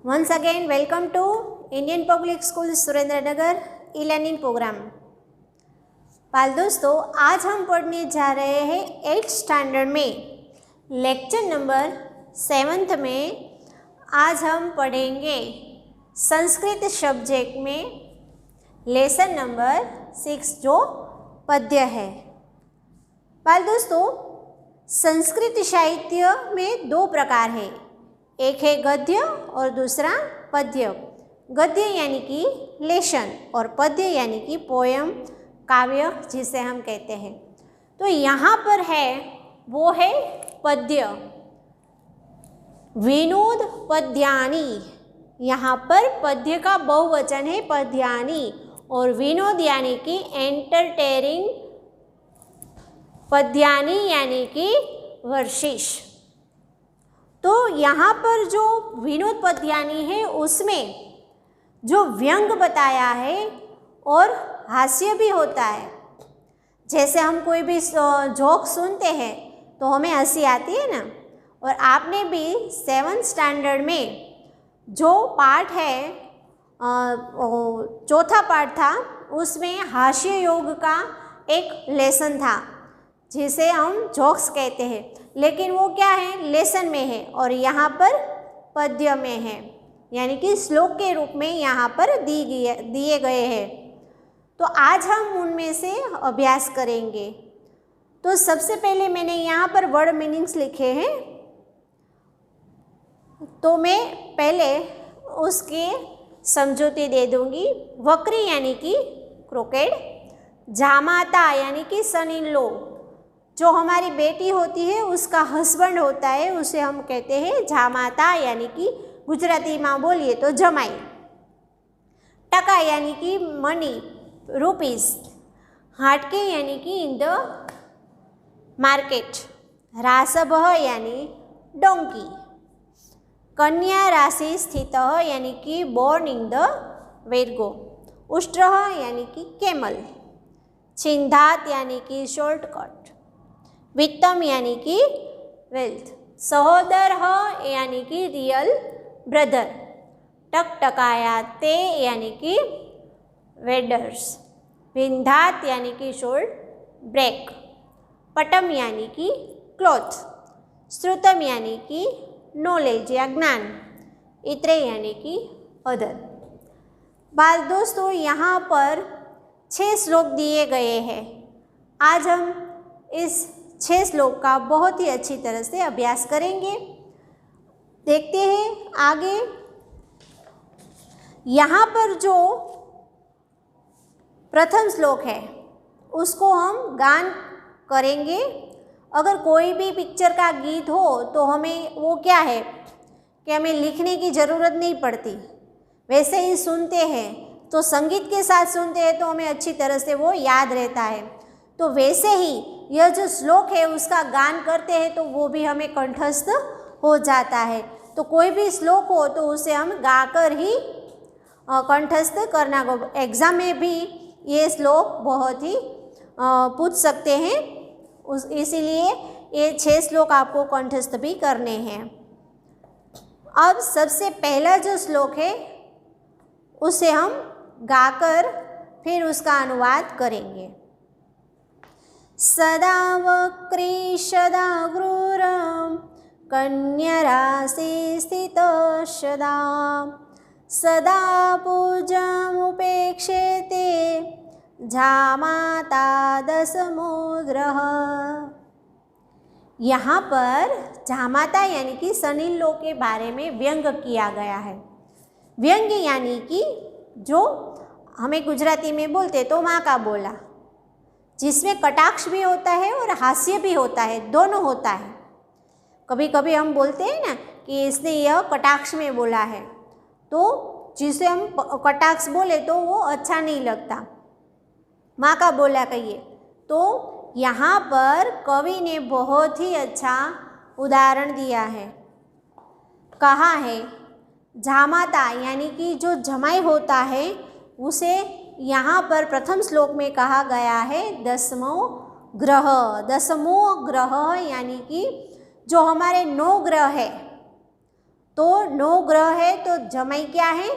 Once again, welcome to Indian Public School Surendranagar e learning program. बाल दोस्तों, आज हम पढ़ने जा रहे हैं 8th स्टैंडर्ड में लेक्चर नंबर 7 में। आज हम पढ़ेंगे संस्कृत सब्जेक्ट में लेसन नंबर 6 जो पद्य है। बाल दोस्तों, संस्कृत साहित्य में दो प्रकार है, एक है गद्य और दूसरा पद्य। गद्य यानी कि लेशन और पद्य यानी कि पोयम, काव्य जिसे हम कहते हैं। तो यहाँ पर है वो है पद्य, विनोद पद्यानि। यहाँ पर पद्य का बहुवचन है पद्यानि और विनोद यानी कि एंटरटेनिंग पद्यानि यानी कि वर्शिश। तो यहाँ पर जो विनोद पद्यानि है उसमें जो व्यंग बताया है और हास्य भी होता है। जैसे हम कोई भी जोक सुनते हैं तो हमें हंसी आती है ना। और आपने भी 7th स्टैंडर्ड में जो पार्ट है, चौथा पार्ट था, उसमें हास्य योग का एक लेसन था जिसे हम जोक्स कहते हैं, लेकिन वो क्या है, लेसन में है और यहाँ पर पद्य में है, यानी कि श्लोक के रूप में यहाँ पर दिए गए हैं। तो आज हम उनमें से अभ्यास करेंगे। तो सबसे पहले मैंने यहाँ पर वर्ड मीनिंग्स लिखे हैं, तो मैं पहले उसके समझौते दे दूँगी। वक्री यानी कि क्रोकेड, जामाता यानी कि सन इन लॉ, जो हमारी बेटी होती है उसका हस्बैंड होता है, उसे हम कहते हैं जामाता यानी कि गुजराती में बोलिए तो जमाई। टका यानी कि मनी, रुपीस। हाटके यानी कि इन द मार्केट। रासभः यानी डोंकी। कन्या राशि स्थित यानी कि बोर्न इन द वेर्गो। उष्ट्रः यानी कि कैमल। छिंदात यानी कि शॉर्टकट। वित्तम यानी कि वेल्थ। सहोदर यानी कि रियल ब्रदर। टकटकायाते यानी कि वेडर्स। विंधात यानी कि शोल्ड ब्रेक। पटम यानी कि क्लॉथ। श्रुतम यानी कि नॉलेज या ज्ञान। इतरे यानी कि अदर। बाल दोस्तों, यहाँ पर 6 श्लोक दिए गए हैं। आज हम इस 6 श्लोक का बहुत ही अच्छी तरह से अभ्यास करेंगे। देखते हैं आगे। यहाँ पर जो प्रथम श्लोक है उसको हम गान करेंगे। अगर कोई भी पिक्चर का गीत हो तो हमें वो क्या है कि हमें लिखने की ज़रूरत नहीं पड़ती, वैसे ही सुनते हैं तो संगीत के साथ सुनते हैं तो हमें अच्छी तरह से वो याद रहता है। तो वैसे ही यह जो श्लोक है उसका गान करते हैं तो वो भी हमें कंठस्थ हो जाता है। तो कोई भी श्लोक हो तो उसे हम गाकर ही कंठस्थ करना को। एग्ज़ाम में भी ये श्लोक बहुत ही पूछ सकते हैं, इसीलिए ये 6 श्लोक आपको कंठस्थ भी करने हैं। अब सबसे पहला जो श्लोक है उसे हम गाकर फिर उसका अनुवाद करेंगे। सदा वक्री सदा क्रूरं कन्याराशि स्थितः सदा। सदा पूज्यमुपेक्षेते जामाता दशमोग्रः। यहाँ पर जामाता यानी कि सन इन लॉ के बारे में व्यंग किया गया है। व्यंग यानी कि जो हमें गुजराती में बोलते तो माँ का बोला, जिसमें कटाक्ष भी होता है और हास्य भी होता है, दोनों होता है। कभी कभी हम बोलते हैं ना कि इसने यह कटाक्ष में बोला है, तो जिसे हम कटाक्ष बोले तो वो अच्छा नहीं लगता, माँ का बोला कहिए। तो यहाँ पर कवि ने बहुत ही अच्छा उदाहरण दिया है। कहा है जामाता यानी कि जो जमाई होता है उसे यहाँ पर प्रथम श्लोक में कहा गया है दसमो ग्रह। दसमो ग्रह यानी कि जो हमारे 9 ग्रह है तो 9 ग्रह है तो जमाई क्या है?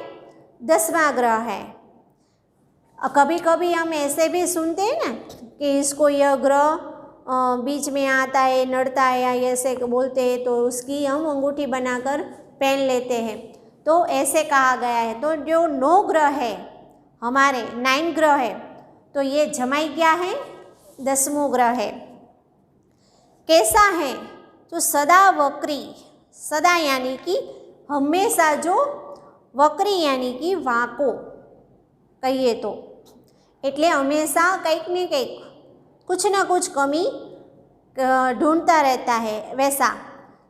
10वां ग्रह है। कभी कभी हम ऐसे भी सुनते हैं ना कि इसको यह ग्रह बीच में आता है, नड़ता है, या ऐसे बोलते हैं, तो उसकी हम अंगूठी बनाकर पहन लेते हैं। तो ऐसे कहा गया है। तो जो 9 ग्रह है हमारे, 9 ग्रह है, तो ये जमाई क्या है? 10वां ग्रह है। कैसा है? तो सदा वक्री, सदा यानी कि हमेशा, जो वक्री यानी कि वाको कहिए तो, એટલે हमेशा કંઈક ને કંઈક कुछ ना कुछ कमी ढूंढता रहता है, वैसा।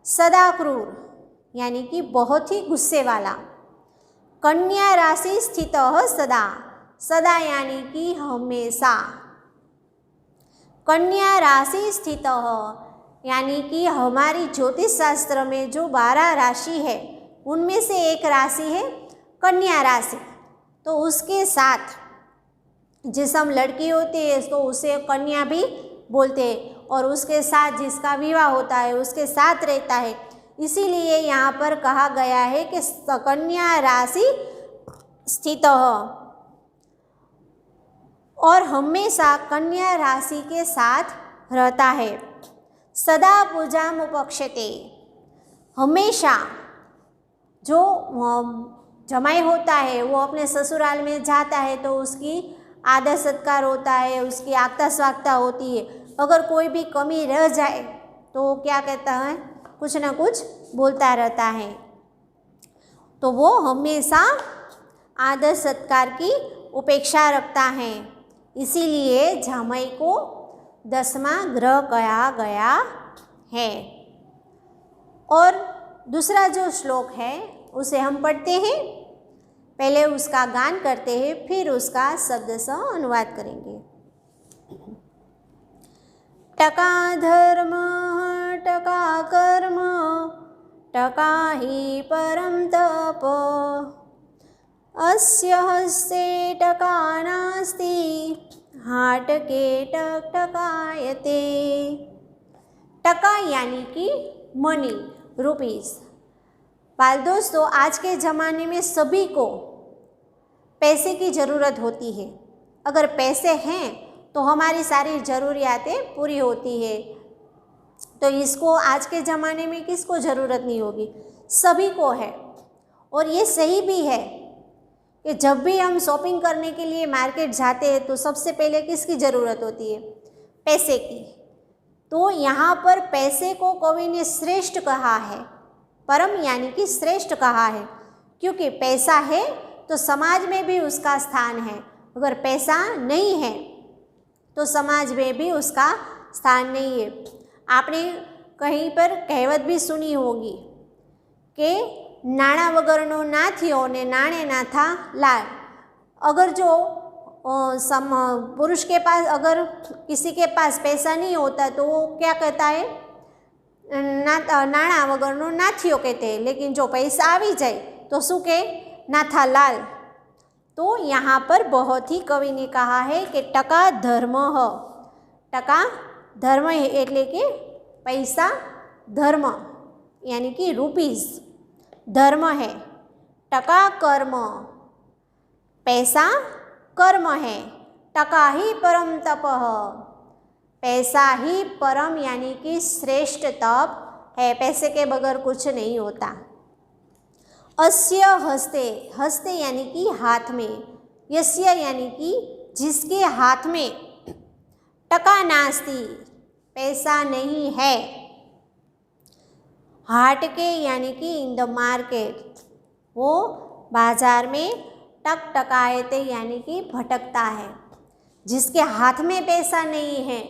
सदा क्रूर यानी कि बहुत ही गुस्से वाला। कन्या राशि स्थित सदा, सदा यानी कि हमेशा। कन्या राशि स्थित यानी कि हमारी ज्योतिष शास्त्र में जो 12 राशि है उनमें से एक राशि है कन्या राशि। तो उसके साथ जिस हम लड़की होती है तो उसे कन्या भी बोलते हैं, और उसके साथ जिसका विवाह होता है उसके साथ रहता है। इसीलिए यहाँ पर कहा गया है कि कन्या राशि स्थित, और हमेशा कन्या राशि के साथ रहता है। सदा पूजाम उपक्षते, हमेशा जो जमाई होता है वो अपने ससुराल में जाता है तो उसकी आदर सत्कार होता है, उसकी आगता स्वागता होती है। अगर कोई भी कमी रह जाए तो वो क्या कहता है? कुछ ना कुछ बोलता रहता है। तो वो हमेशा आदर सत्कार की उपेक्षा रखता है। इसीलिए जमाई को 10वां ग्रह कहा गया है। और दूसरा जो श्लोक है उसे हम पढ़ते हैं। पहले उसका गान करते हैं, फिर उसका शब्द सह अनुवाद करेंगे। टका धर्म टका कर्म टका ही परम तप, अस्य हस्ते टका नास्ति हाटके टक टकायते। टका यानी कि मनी, रुपीस। बाल दोस्तों, आज के ज़माने में सभी को पैसे की ज़रूरत होती है। अगर पैसे हैं तो हमारी सारी ज़रूरियातें पूरी होती है। तो इसको आज के ज़माने में किसको ज़रूरत नहीं होगी? सभी को है। और ये सही भी है कि जब भी हम शॉपिंग करने के लिए मार्केट जाते हैं तो सबसे पहले किसकी ज़रूरत होती है? पैसे की। तो यहाँ पर पैसे को कवि ने श्रेष्ठ कहा है, परम यानी कि श्रेष्ठ कहा है, क्योंकि पैसा है तो समाज में भी उसका स्थान है। अगर पैसा नहीं है तो समाज में भी उसका स्थान नहीं है। आपने कहीं पर कहावत भी सुनी होगी कि नाणा वगरनो ना थियो ने नाणे ना था लाल। अगर जो पुरुष के पास, अगर किसी के पास पैसा नहीं होता तो वो क्या कहता है? नाणा वगरनो ना थियो कहते हैं। लेकिन जो पैसा आवी जाए तो शू के? ना था लाल। तो यहाँ पर बहुत ही कवि ने कहा है कि टका धर्म ह। टका धर्म है એટલે કે पैसा धर्म यानी कि रुपीस धर्म है। टका कर्म, पैसा कर्म है। टका ही परम तप, पैसा ही परम यानी कि श्रेष्ठ तप है। पैसे के बगैर कुछ नहीं होता। अस्य हस्ते, हस्ते यानी कि हाथ में, यस्य यानी कि जिसके हाथ में, टका नास्ति पैसा नहीं है, हाट के यानी कि इन द मार्केट, वो बाजार में टक टकायते यानी कि भटकता है। जिसके हाथ में पैसा नहीं है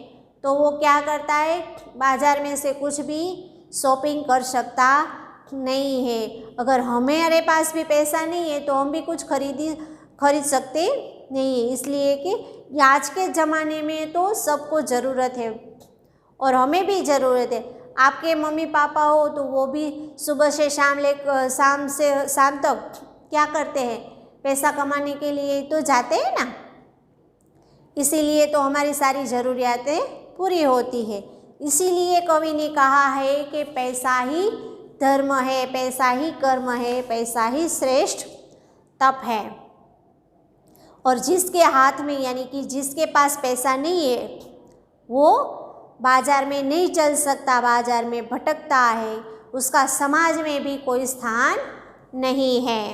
तो वो क्या करता है? बाजार में से कुछ भी शॉपिंग कर सकता नहीं है। अगर हमारे पास भी पैसा नहीं है तो हम भी कुछ खरीद सकते नहीं है। इसलिए कि आज के ज़माने में तो सबको ज़रूरत है और हमें भी ज़रूरत है। आपके मम्मी पापा हो तो वो भी सुबह से शाम से शाम तक क्या करते हैं? पैसा कमाने के लिए तो जाते हैं ना। इसीलिए तो हमारी सारी ज़रूरियातें पूरी होती है। इसीलिए कवि ने कहा है कि पैसा ही धर्म है, पैसा ही कर्म है, पैसा ही श्रेष्ठ तप है। और जिसके हाथ में यानी कि जिसके पास पैसा नहीं है वो बाजार में नहीं चल सकता, बाजार में भटकता है, उसका समाज में भी कोई स्थान नहीं है।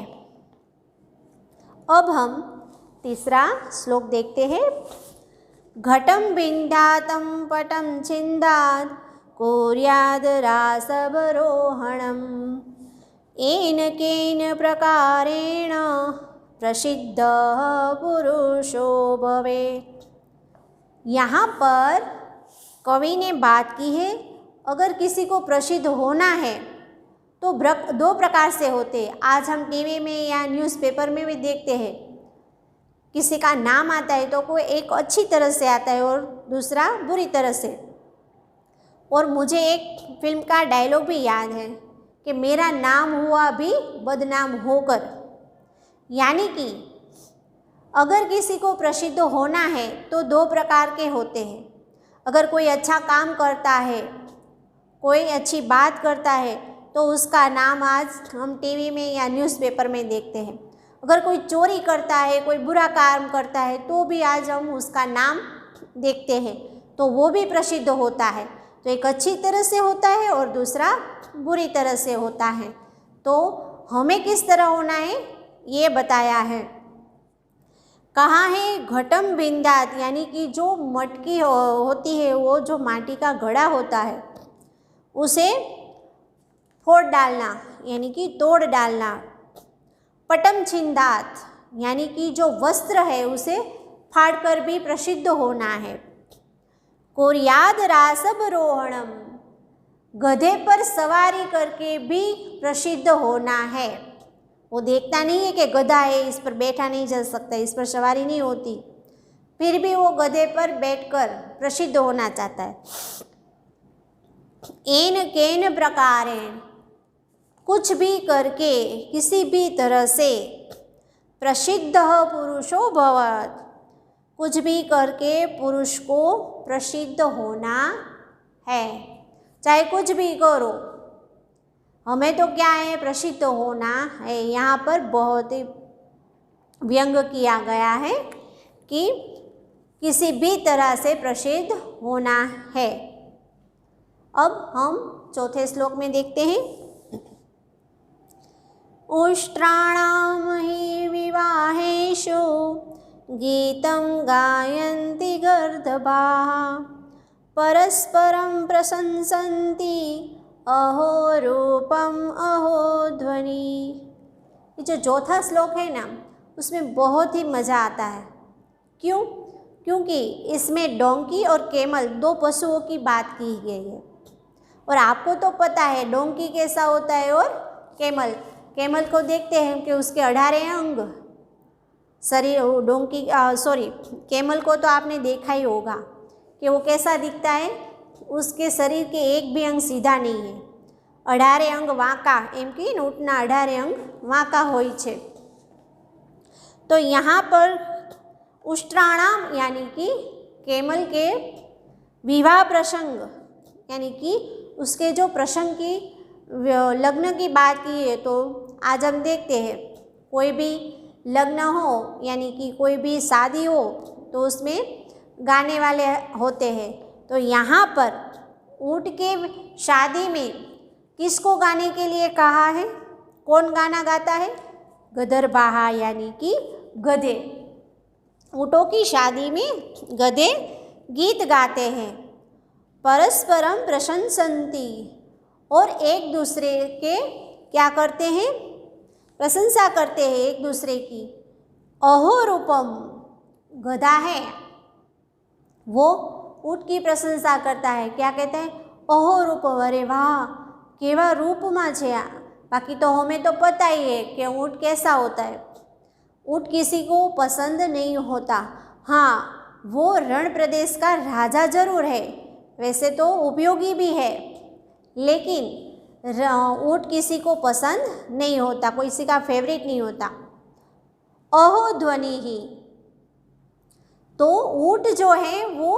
अब हम तीसरा श्लोक देखते हैं। घटम बिंदातम पटम छिंदात कुर्याद रासवरोहणम येन केन प्रकारेण प्रसिद्ध पुरुषो भवेत्। यहाँ पर कवि ने बात की है, अगर किसी को प्रसिद्ध होना है तो दो प्रकार से होते हैं। आज हम टीवी में या न्यूज़पेपर में भी देखते हैं, किसी का नाम आता है तो कोई एक अच्छी तरह से आता है और दूसरा बुरी तरह से। और मुझे एक फिल्म का डायलॉग भी याद है कि मेरा नाम हुआ भी बदनाम होकर। यानी कि अगर किसी को प्रसिद्ध होना है तो दो प्रकार के होते हैं। अगर कोई अच्छा काम करता है, कोई अच्छी बात करता है तो उसका नाम आज हम टीवी में या न्यूज़पेपर में देखते हैं। अगर कोई चोरी करता है, कोई बुरा काम करता है तो भी आज हम उसका नाम देखते हैं, तो वो भी प्रसिद्ध होता है। तो एक अच्छी तरह से होता है और दूसरा बुरी तरह से होता है। तो हमें किस तरह होना है ये बताया है। कहा है घटम बिंदात, यानी कि जो मटकी होती है, वो जो माटी का घड़ा होता है उसे फोड़ डालना यानी कि तोड़ डालना। पटम छिंदात, यानी कि जो वस्त्र है उसे फाड़कर भी प्रसिद्ध होना है। कुर्याद रासवरोहणम, गधे पर सवारी करके भी प्रसिद्ध होना है। वो देखता नहीं है कि गधा है, इस पर बैठा नहीं जा सकता, इस पर सवारी नहीं होती, फिर भी वो गधे पर बैठकर प्रसिद्ध होना चाहता है। एन केन प्रकारेण, कुछ भी करके, किसी भी तरह से, प्रसिद्ध पुरुषो भवत्, कुछ भी करके पुरुष को प्रसिद्ध होना है। चाहे कुछ भी करो, हमें तो क्या है, प्रसिद्ध होना है। यहाँ पर बहुत ही व्यंग किया गया है कि किसी भी तरह से प्रसिद्ध होना है। अब हम चौथे श्लोक में देखते हैं। उष्ट्राणाम हि विवाहेषु गीतं गायन्ति गर्दभाः परस्परं प्रशंसन्ति अहो रूपम अहो ध्वनि। ये जो चौथा श्लोक है ना, उसमें बहुत ही मज़ा आता है। क्यों? क्योंकि इसमें डोंकी और कैमल दो पशुओं की बात की गई है। और आपको तो पता है डोंकी कैसा होता है और कैमल। कैमल को देखते हैं कि उसके 18 अंग शरीर, डोंकी कैमल को तो आपने देखा ही होगा कि वो कैसा दिखता है। उसके शरीर के एक भी अंग सीधा नहीं है, 18 अंग वाँका, एम कि ऊँटना 18 अंग वाँका होय छे। तो यहाँ पर उष्ट्राणाम यानी कि कैमल के विवाह प्रसंग, यानी कि उसके जो प्रसंग की लग्न की बात की है। तो आज हम देखते हैं कोई भी लग्न हो यानी कि कोई भी शादी हो तो उसमें गाने वाले होते हैं। तो यहाँ पर ऊँट के शादी में किसको गाने के लिए कहा है? कौन गाना गाता है? गदरबाहा यानी कि गधे। ऊँटों की शादी में गधे गीत गाते हैं। परस्परम प्रशंसन्ति, और एक दूसरे के क्या करते हैं? प्रशंसा करते हैं एक दूसरे की। अहो रूपम, गधा है वो ऊँट की प्रशंसा करता है। क्या कहते हैं? अहो रूपम, अरे वाह केवा रूपમાં છે આ। बाकी तो हमें तो पता ही है कि ऊँट कैसा होता है। ऊँट किसी को पसंद नहीं होता। हाँ, वो रण प्रदेश का राजा जरूर है, वैसे तो उपयोगी भी है, लेकिन ऊँट किसी को पसंद नहीं होता, किसी का फेवरेट नहीं होता। अहो ध्वनि ही, तो ऊँट जो है वो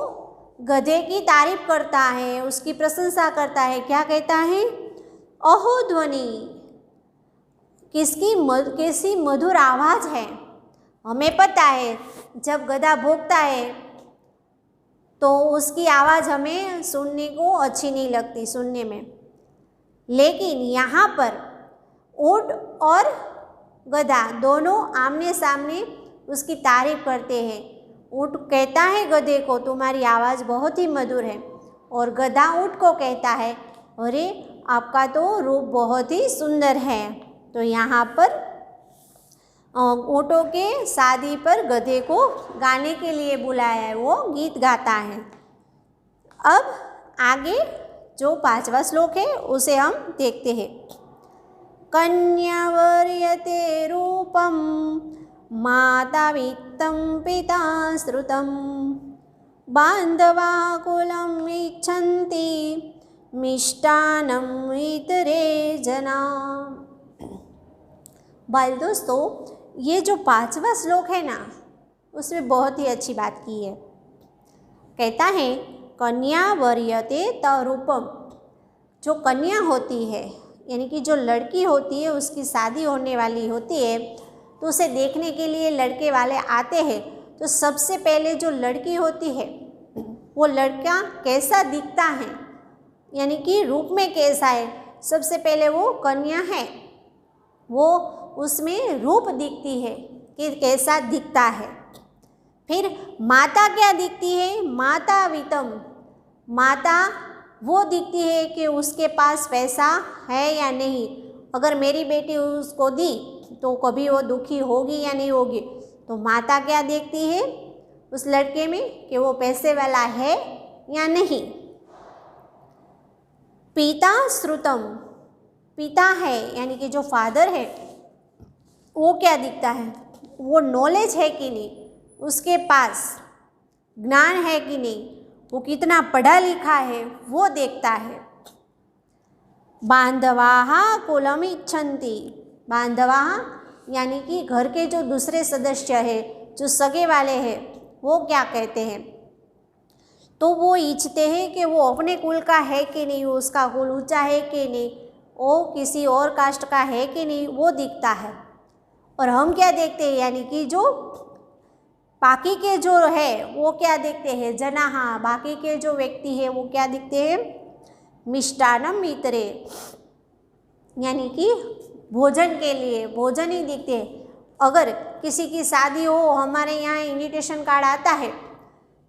गधे की तारीफ करता है, उसकी प्रशंसा करता है। क्या कहता है? अहो ध्वनि, कैसी मधुर आवाज़ है। हमें पता है जब गधा भौंकता है तो उसकी आवाज़ हमें सुनने को अच्छी नहीं लगती सुनने में, लेकिन यहाँ पर ऊँट और गधा दोनों आमने सामने उसकी तारीफ करते हैं। ऊँट कहता है गधे को, तुम्हारी आवाज़ बहुत ही मधुर है, और गधा ऊँट को कहता है, अरे आपका तो रूप बहुत ही सुंदर है। तो यहाँ पर ऊँटों के शादी पर गधे को गाने के लिए बुलाया है, वो गीत गाता है। अब आगे जो 5वां श्लोक है उसे हम देखते हैं। कन्या वर्यते रूपम माता वित्तं पिता श्रुतं बांधवा कुलम इच्छन्ति मिष्टान्नं इतरे जना। बाल दोस्तों, ये जो 5वां श्लोक है ना, उसमें बहुत ही अच्छी बात की है। कहता है कन्या वर्यते तरूपम, जो कन्या होती है यानी कि जो लड़की होती है उसकी शादी होने वाली होती है तो उसे देखने के लिए लड़के वाले आते हैं। तो सबसे पहले जो लड़की होती है वो लड़का कैसा दिखता है यानी कि रूप में कैसा है, सबसे पहले वो कन्या है, वो उसमें रूप दिखती है कि कैसा दिखता है। फिर माता क्या दिखती है, माता वित्तम, माता वो दिखती है कि उसके पास पैसा है या नहीं। अगर मेरी बेटी उसको दी तो कभी वो दुखी होगी या नहीं होगी। तो माता क्या देखती है उस लड़के में कि वो पैसे वाला है या नहीं। पिता श्रुतम, पिता है यानी कि जो फादर है वो क्या दिखता है, वो नॉलेज है कि नहीं, उसके पास ज्ञान है कि नहीं, वो कितना पढ़ा लिखा है वो देखता है। बांधवाः कुलम इच्छन्ति, बांधवाः यानी कि घर के जो दूसरे सदस्य है, जो सगे वाले हैं, वो क्या कहते हैं, तो वो इच्छते हैं कि वो अपने कुल का है कि नहीं, उसका कुल ऊंचा है कि नहीं, वो किसी और कास्ट का है कि नहीं, वो दिखता है। और हम क्या देखते हैं यानी कि जो बाकी के जो है वो क्या देखते हैं, जनाः, बाकी के जो व्यक्ति है वो क्या दिखते हैं, मिष्टान्नम इतरे यानी कि भोजन के लिए भोजन ही दिखते हैं। अगर किसी की शादी हो, हमारे यहाँ इनविटेशन कार्ड आता है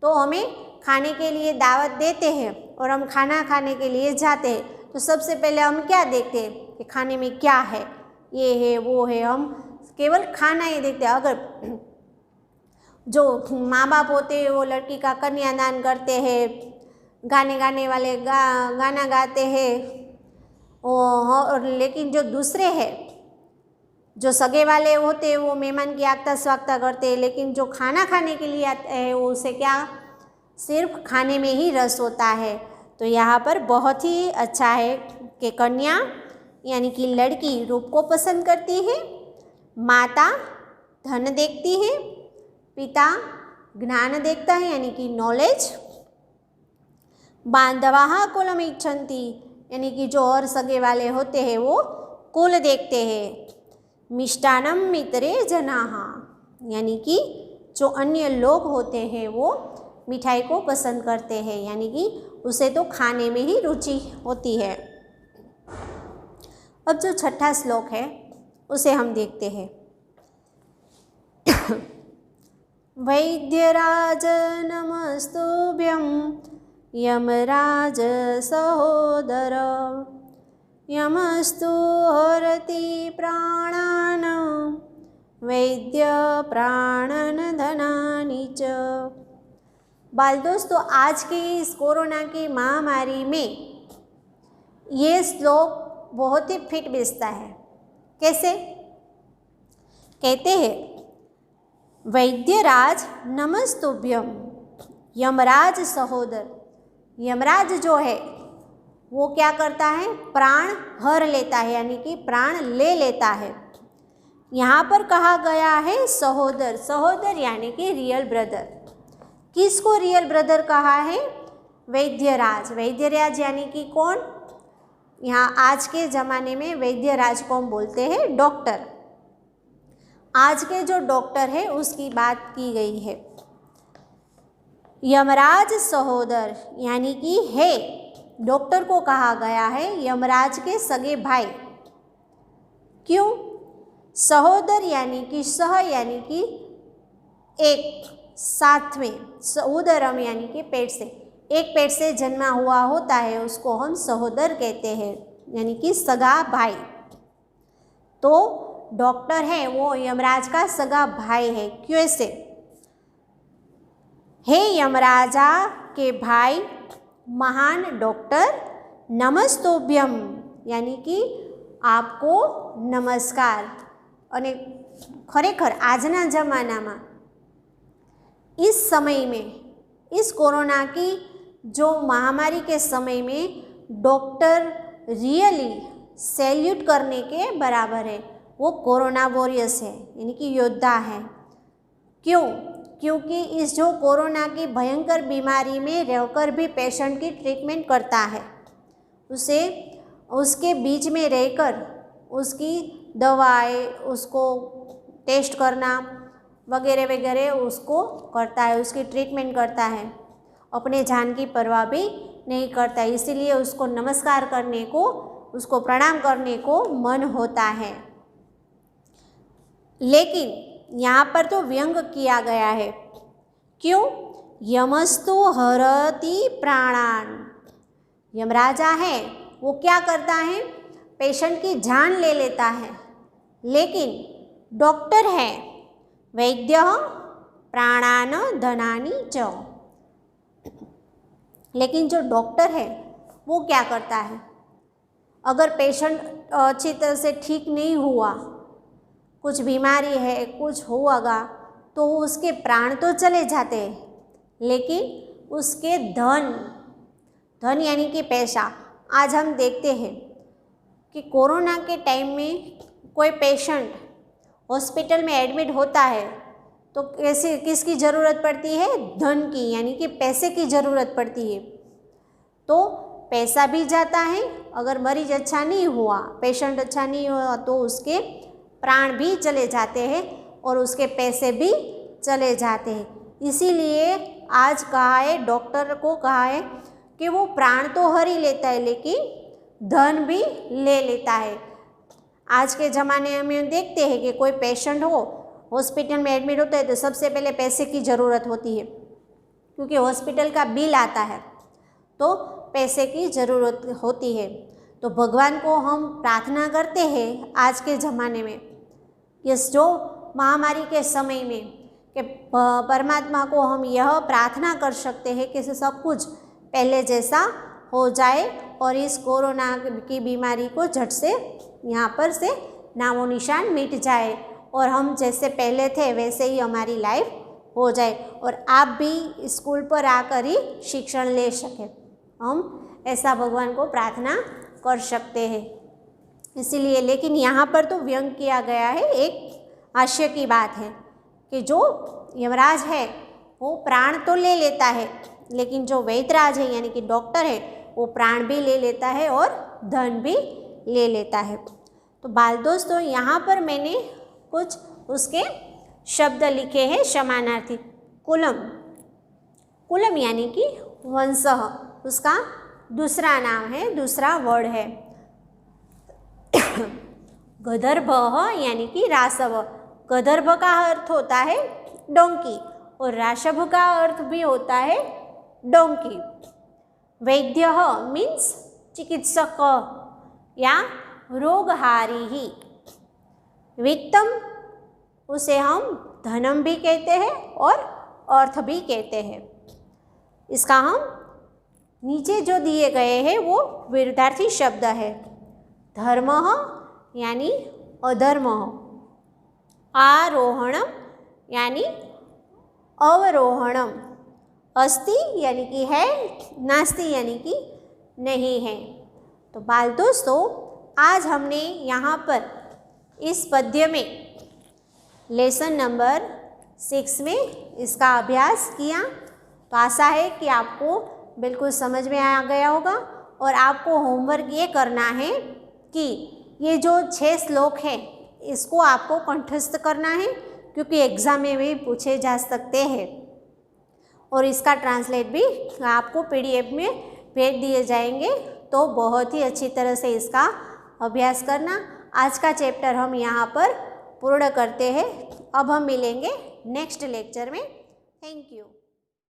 तो हमें खाने के लिए दावत देते हैं और हम खाना खाने के लिए जाते हैं। तो सबसे पहले हम क्या देखते हैं कि खाने में क्या है, ये है वो है, हम केवल खाना ही देखते हैं। अगर जो माँ बाप होते हैं वो लड़की का कन्यादान करते हैं, गाने वाले गाना गाते हैं, और लेकिन जो दूसरे हैं जो सगे वाले होते हैं वो मेहमान की आगता स्वागता करते हैं, लेकिन जो खाना खाने के लिए आते हैं वो उसे क्या सिर्फ खाने में ही रस होता है। तो यहाँ पर बहुत ही अच्छा है कि कन्या यानी कि लड़की रूप को पसंद करती है, माता धन देखती है, पिता ज्ञान देखता है यानी कि नॉलेज, बांधवाः कुलम इच्छन्ति यानी कि जो और सगे वाले होते हैं वो कुल देखते हैं, मिष्टान्नम इतरे जनाः यानी कि जो अन्य लोग होते हैं वो मिठाई को पसंद करते हैं यानी कि उसे तो खाने में ही रुचि होती है। अब जो 6वां श्लोक है उसे हम देखते हैं। वैद्यराज नमस्तुभ्यं यमराज सहोदर यमस्तु हरति प्राणान् वैद्य प्राणन धनानि च। बाल दोस्तों, आज की इस कोरोना की महामारी में ये श्लोक बहुत ही फिट बैठता है। कैसे? कहते हैं वैद्यराज नमस्तुभ्यम, यमराज सहोदर। यमराज जो है वो क्या करता है, प्राण हर लेता है यानी कि प्राण ले लेता है। यहाँ पर कहा गया है सहोदर, सहोदर यानी कि रियल ब्रदर। किसको रियल ब्रदर कहा है? वैद्यराज। वैद्यराज यानी कि कौन? यहाँ आज के ज़माने में वैद्य राज को हम बोलते हैं डॉक्टर। आज के जो डॉक्टर है उसकी बात की गई है। यमराज सहोदर यानी कि है, डॉक्टर को कहा गया है यमराज के सगे भाई। क्यों? सहोदर यानी कि सह यानी कि एक, साथ में, सहोदरम यानी कि पेट से, एक पेट से जन्मा हुआ होता है उसको हम सहोदर कहते हैं, यानी कि सगा भाई। तो डॉक्टर है वो यमराज का सगा भाई है। कैसे? हे यमराजा के भाई महान डॉक्टर, नमस्तोभ्यम यानी कि आपको नमस्कार। અને ખરેખર આજના ज़मानाમાં इस समय में, इस कोरोना की जो महामारी के समय में डॉक्टर रियली सैल्यूट करने के बराबर है। वो कोरोना वॉरियर्स है, यानी कि योद्धा है। क्यों? क्योंकि इस जो कोरोना की भयंकर बीमारी में रहकर भी पेशेंट की ट्रीटमेंट करता है, उसे उसके बीच में रहकर उसकी दवाएं, उसको टेस्ट करना वगैरह वगैरह उसको करता है, उसकी ट्रीटमेंट करता है, अपने जान की परवाह भी नहीं करता। इसीलिए उसको नमस्कार करने को, उसको प्रणाम करने को मन होता है। लेकिन यहाँ पर तो व्यंग किया गया है। क्यों? यमस्तु हरति प्राणान। यमराजा है वो क्या करता है? पेशेंट की जान ले लेता है। लेकिन डॉक्टर है वैद्य प्राणान धनानि च। लेकिन जो डॉक्टर है वो क्या करता है? अगर पेशेंट अच्छी तरह से ठीक नहीं हुआ, कुछ बीमारी है, कुछ होगा, तो उसके प्राण तो चले जाते हैं, लेकिन उसके धन यानी कि पैसा। आज हम देखते हैं कि कोरोना के टाइम में कोई पेशेंट हॉस्पिटल में एडमिट होता है तो कैसे, किसकी ज़रूरत पड़ती है? धन की, यानी कि पैसे की ज़रूरत पड़ती है। तो पैसा भी जाता है, अगर मरीज अच्छा नहीं हुआ, पेशेंट अच्छा नहीं हुआ, तो उसके प्राण भी चले जाते हैं और उसके पैसे भी चले जाते हैं। इसीलिए आज कहा है, डॉक्टर को कहा है कि वो प्राण तो हर ही लेता है लेकिन धन भी ले लेता है। आज के ज़माने में हम देखते हैं कि कोई पेशेंट हो, हॉस्पिटल में एडमिट होता है तो सबसे पहले पैसे की ज़रूरत होती है, क्योंकि हॉस्पिटल का बिल आता है तो पैसे की ज़रूरत होती है। तो भगवान को हम प्रार्थना करते हैं आज के ज़माने में, इस जो महामारी के समय में, कि परमात्मा को हम यह प्रार्थना कर सकते हैं कि सब कुछ पहले जैसा हो जाए और इस कोरोना की बीमारी को झट से यहाँ पर से नामो निशान मिट जाए और हम जैसे पहले थे वैसे ही हमारी लाइफ हो जाए और आप भी स्कूल पर आकर ही शिक्षण ले सकें। हम ऐसा भगवान को प्रार्थना कर सकते हैं। इसीलिए, लेकिन यहाँ पर तो व्यंग किया गया है, एक हास्य की बात है कि जो यमराज है वो प्राण तो ले लेता है, लेकिन जो वैद्यराज है यानी कि डॉक्टर है वो प्राण भी ले लेता है और धन भी ले लेता है। तो बाल दोस्तों, यहाँ पर मैंने कुछ उसके शब्द लिखे हैं समानार्थी। कुलम, कुलम यानी कि वंश, उसका दूसरा नाम है, दूसरा वर्ड है। गदर्भ यानी कि रासव, गदर्भ का अर्थ होता है डोंकी और राशभ का अर्थ भी होता है डोंकी। वैद्य मीन्स चिकित्सक या रोगहारी ही। वित्तम, उसे हम धनम भी कहते हैं और अर्थ भी कहते हैं। इसका हम नीचे जो दिए गए हैं वो विरुद्धार्थी शब्द है। धर्म यानी अधर्म, आरोहणम यानी अवरोहणम, अस्ति यानी कि है, नास्ति यानी कि नहीं है। तो बाल दोस्तों, आज हमने यहाँ पर इस पद्य में लेसन नंबर 6 में इसका अभ्यास किया। तो आशा है कि आपको बिल्कुल समझ में आ गया होगा और आपको होमवर्क ये करना है कि ये जो 6 श्लोक हैं इसको आपको कंठस्थ करना है, क्योंकि एग्ज़ाम में भी पूछे जा सकते हैं। और इसका ट्रांसलेट भी आपको PDF में भेज दिए जाएंगे, तो बहुत ही अच्छी तरह से इसका अभ्यास करना। आज का चैप्टर हम यहाँ पर पूर्ण करते हैं। अब हम मिलेंगे नेक्स्ट लेक्चर में। Thank you.